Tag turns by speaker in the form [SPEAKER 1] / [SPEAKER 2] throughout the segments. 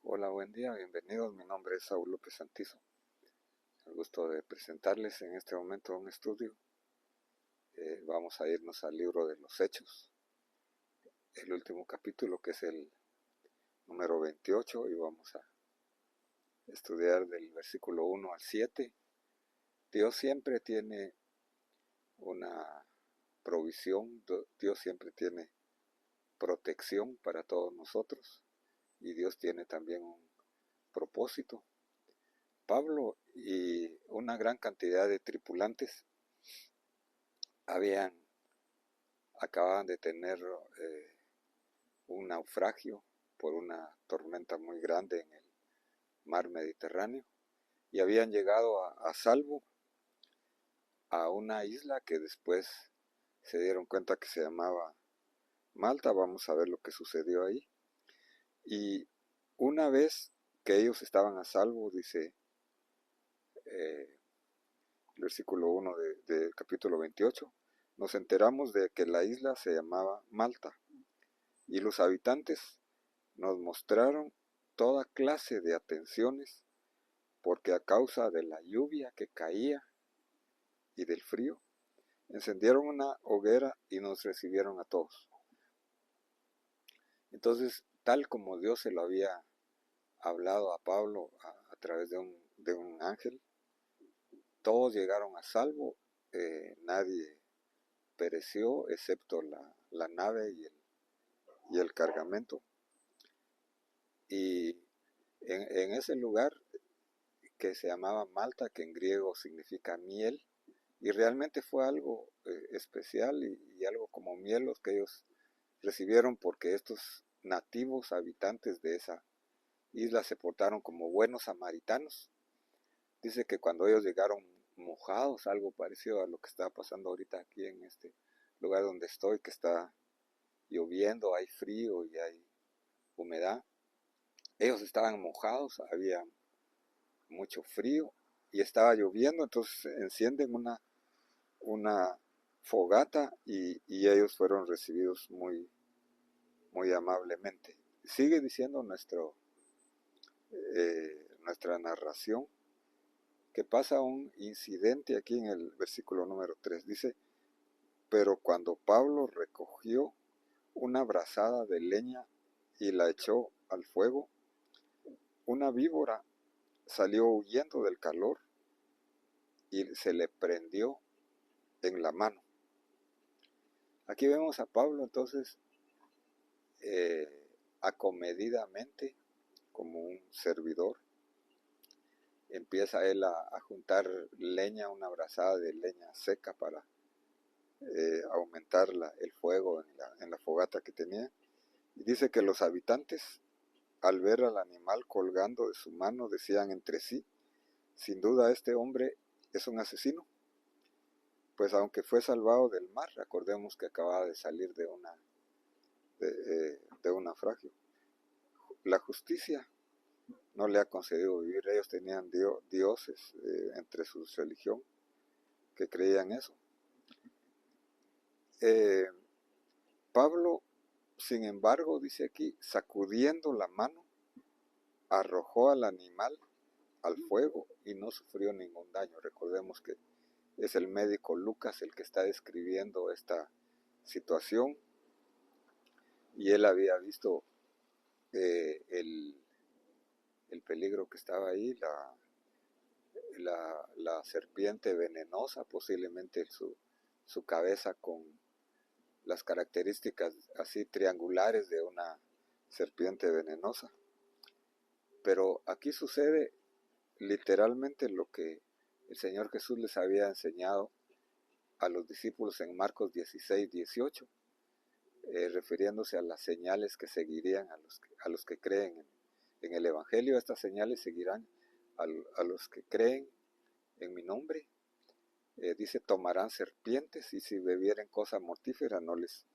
[SPEAKER 1] Hola, buen día, bienvenidos. Mi nombre es Saúl López Santizo. El gusto de presentarles en este momento un estudio. Vamos a irnos al libro de los Hechos, el último capítulo que es el número 28 y vamos a estudiar del versículo 1 al 7. Dios siempre tiene una provisión, Dios siempre tiene protección para todos nosotros y Dios tiene también un propósito. Pablo y una gran cantidad de tripulantes acababan de tener un naufragio por una tormenta muy grande en el mar Mediterráneo y habían llegado a salvo a una isla que después se dieron cuenta que se llamaba Malta. Vamos a ver lo que sucedió ahí. Y una vez que ellos estaban a salvo, dice el versículo 1 del capítulo 28, nos enteramos de que la isla se llamaba Malta y los habitantes nos mostraron toda clase de atenciones porque a causa de la lluvia que caía y del frío, encendieron una hoguera y nos recibieron a todos. Entonces, tal como Dios se lo había hablado a Pablo a través de un ángel, todos llegaron a salvo, nadie pereció excepto la nave y el cargamento. Y en ese lugar que se llamaba Malta, que en griego significa miel, y realmente fue algo especial y algo como miel los que ellos recibieron, porque estos nativos habitantes de esa isla se portaron como buenos samaritanos. Dice que cuando ellos llegaron mojados, algo parecido a lo que está pasando ahorita aquí en este lugar donde estoy, que está lloviendo, hay frío y hay humedad. Ellos estaban mojados, había mucho frío y estaba lloviendo, entonces encienden una fogata y ellos fueron recibidos muy amablemente. Sigue diciendo nuestra narración que pasa un incidente aquí en el versículo número 3. Dice, pero cuando Pablo recogió una brazada de leña y la echó al fuego, una víbora salió huyendo del calor y se le prendió en la mano. Aquí vemos a Pablo entonces acomedidamente, como un servidor, empieza él a juntar leña, una brazada de leña seca para aumentar el fuego en la fogata que tenía. Y dice que los habitantes, al ver al animal colgando de su mano, decían entre sí, sin duda este hombre es un asesino, pues aunque fue salvado del mar, recordemos que acababa de salir de un naufragio, la justicia no le ha concedido vivir. Ellos tenían dioses entre su religión que creían eso. Pablo, sin embargo, dice aquí, sacudiendo la mano, arrojó al animal al fuego y no sufrió ningún daño. Recordemos que es el médico Lucas el que está describiendo esta situación y él había visto el peligro que estaba ahí, la serpiente venenosa, posiblemente su cabeza con las características así triangulares de una serpiente venenosa. Pero aquí sucede literalmente lo que el Señor Jesús les había enseñado a los discípulos en Marcos 16:18, refiriéndose a las señales que seguirían a los que creen en el Evangelio. Estas señales seguirán a los que creen en mi nombre. Dice, tomarán serpientes y si bebieren cosa mortífera no les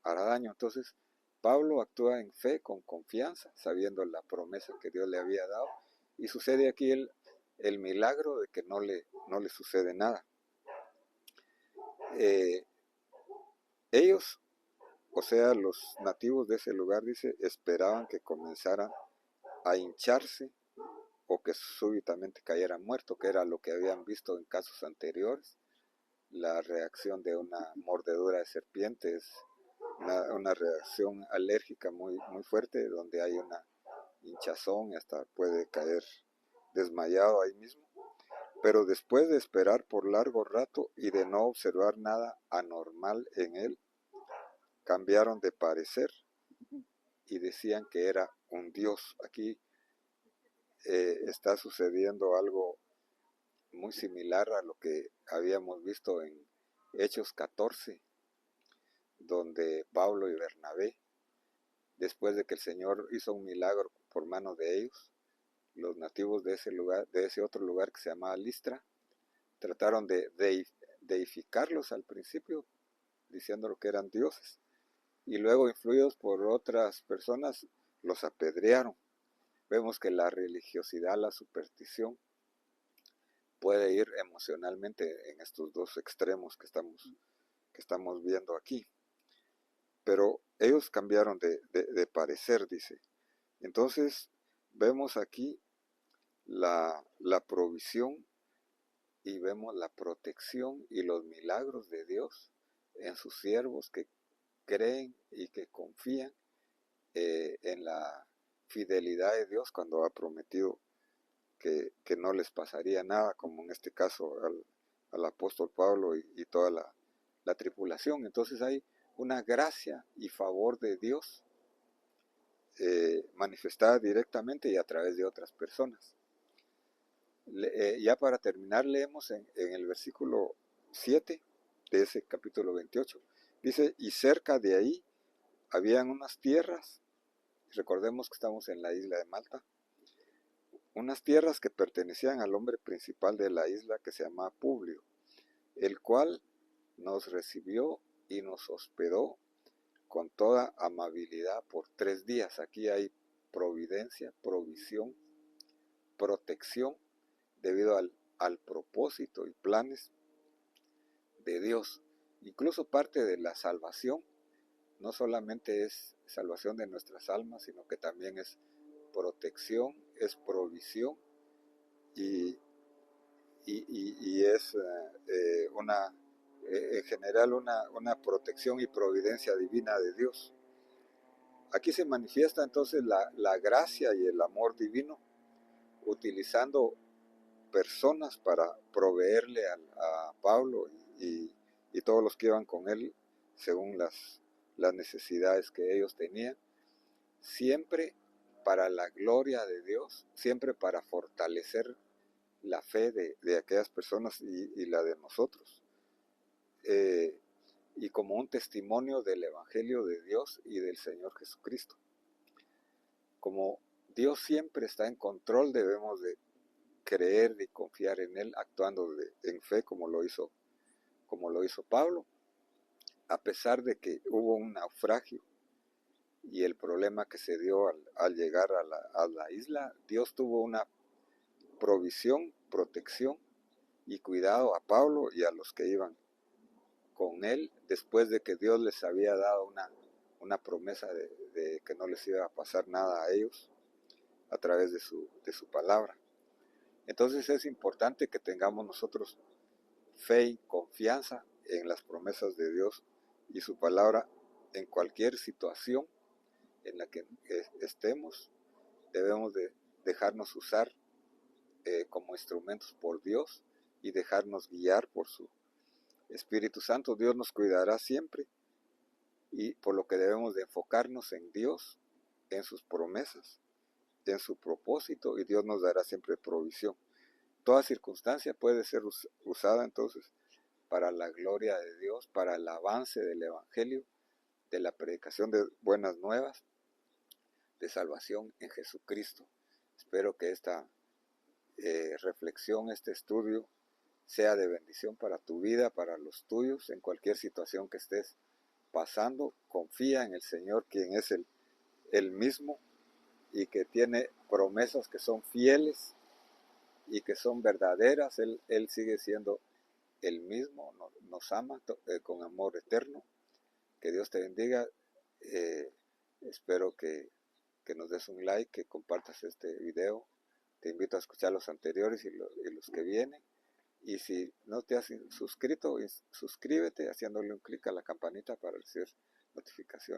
[SPEAKER 1] hará daño. Entonces, Pablo actúa en fe, con confianza, sabiendo la promesa que Dios le había dado. Y sucede aquí el milagro de que no le sucede nada. Ellos, o sea, los nativos de ese lugar, dice, esperaban que comenzara a hincharse o que súbitamente cayera muerto, que era lo que habían visto en casos anteriores. La reacción de una mordedura de serpiente es una reacción alérgica muy, muy fuerte, donde hay una hinchazón y hasta puede caer desmayado ahí mismo. Pero después de esperar por largo rato y de no observar nada anormal en él, cambiaron de parecer y decían que era un dios. Aquí está sucediendo algo muy similar a lo que habíamos visto en Hechos 14, donde Pablo y Bernabé, después de que el Señor hizo un milagro por mano de ellos, los nativos de ese lugar, de ese otro lugar que se llamaba Listra, trataron de deificarlos al principio, diciendo que eran dioses, y luego, influidos por otras personas, los apedrearon. Vemos que la religiosidad, la superstición, puede ir emocionalmente en estos dos extremos que estamos viendo aquí. Pero ellos cambiaron de parecer, dice. Entonces, vemos aquí la provisión y vemos la protección y los milagros de Dios en sus siervos que creen y que confían en la fidelidad de Dios cuando ha prometido que no les pasaría nada, como en este caso al apóstol Pablo y toda la tripulación. Entonces hay una gracia y favor de Dios manifestada directamente y a través de otras personas. Ya para terminar, leemos en el versículo 7 de ese capítulo 28. Dice, y cerca de ahí habían unas tierras, recordemos que estamos en la isla de Malta, unas tierras que pertenecían al hombre principal de la isla que se llamaba Publio, el cual nos recibió y nos hospedó con toda amabilidad por 3 días. Aquí hay providencia, provisión, protección, debido al propósito y planes de Dios. Incluso parte de la salvación no solamente es salvación de nuestras almas, sino que también es protección, es provisión y es en general una protección y providencia divina de Dios. Aquí se manifiesta entonces la gracia y el amor divino, utilizando personas para proveerle a Pablo y todos los que iban con él según las necesidades que ellos tenían, siempre para la gloria de Dios, siempre para fortalecer la fe de aquellas personas y la de nosotros, y como un testimonio del Evangelio de Dios y del Señor Jesucristo. Como Dios siempre está en control, debemos de creer y confiar en Él, actuando en fe como lo hizo Pablo, a pesar de que hubo un naufragio y el problema que se dio al llegar a la isla. Dios tuvo una provisión, protección y cuidado a Pablo y a los que iban con él, después de que Dios les había dado una promesa de que no les iba a pasar nada a ellos a través de su palabra. Entonces es importante que tengamos nosotros fe y confianza en las promesas de Dios y su palabra en cualquier situación en la que estemos. Debemos de dejarnos usar como instrumentos por Dios y dejarnos guiar por su Espíritu Santo. Dios nos cuidará siempre, y por lo que debemos de enfocarnos en Dios, en sus promesas, en su propósito, y Dios nos dará siempre provisión. Toda circunstancia puede ser usada entonces para la gloria de Dios, para el avance del Evangelio, de la predicación de buenas nuevas, de salvación en Jesucristo. Espero que esta reflexión, este estudio, sea de bendición para tu vida, para los tuyos, en cualquier situación que estés pasando. Confía en el Señor, quien es el mismo y que tiene promesas que son fieles y que son verdaderas. Él sigue siendo el mismo, nos ama con amor eterno. Que Dios te bendiga. Espero que que nos des un like, que compartas este video. Te invito a escuchar los anteriores y los que vienen. Y si no te has suscrito, suscríbete haciéndole un clic a la campanita para recibir notificaciones.